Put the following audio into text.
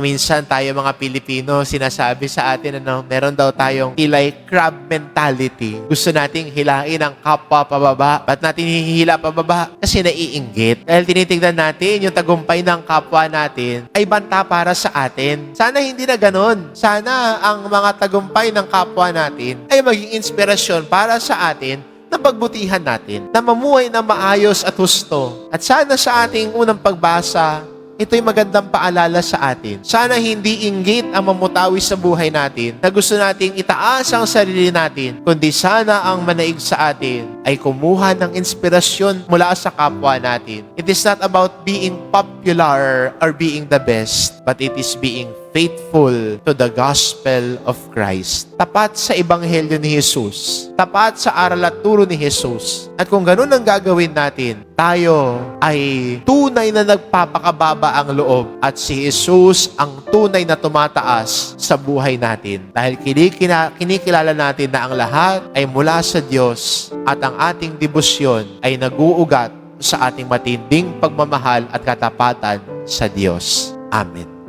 Minsan tayo mga Pilipino, sinasabi sa atin, meron daw tayong kilay crab mentality. Gusto nating hilain ang kapwa pababa. Ba't natin hihila pababa? Kasi naiinggit. Dahil tinitignan natin yung tagumpay ng kapwa natin ay banta para sa atin. Sana hindi na ganon. Sana ang mga tagumpay ng kapwa natin ay maging inspirasyon para sa atin na pagbutihan natin, na mamuhay na maayos at husto. At sana sa ating unang pagbasa, ito'y magandang paalala sa atin. Sana hindi inggit ang mamutawi sa buhay natin na gusto nating itaas ang sarili natin, kundi sana ang manaig sa atin ay kumuha ng inspirasyon mula sa kapwa natin. It is not about being popular or being the best, but it is being faithful to the gospel of Christ. Tapat sa ebanghelyo ni Jesus. Tapat sa aral at turo ni Jesus. At kung ganun ang gagawin natin, tayo ay tunay na nagpapakababa ang loob at si Jesus ang tunay na tumataas sa buhay natin. Dahil kinikilala natin na ang lahat ay mula sa Diyos at ang ating debosyon ay nag-uugat sa ating matinding pagmamahal at katapatan sa Diyos. Amen.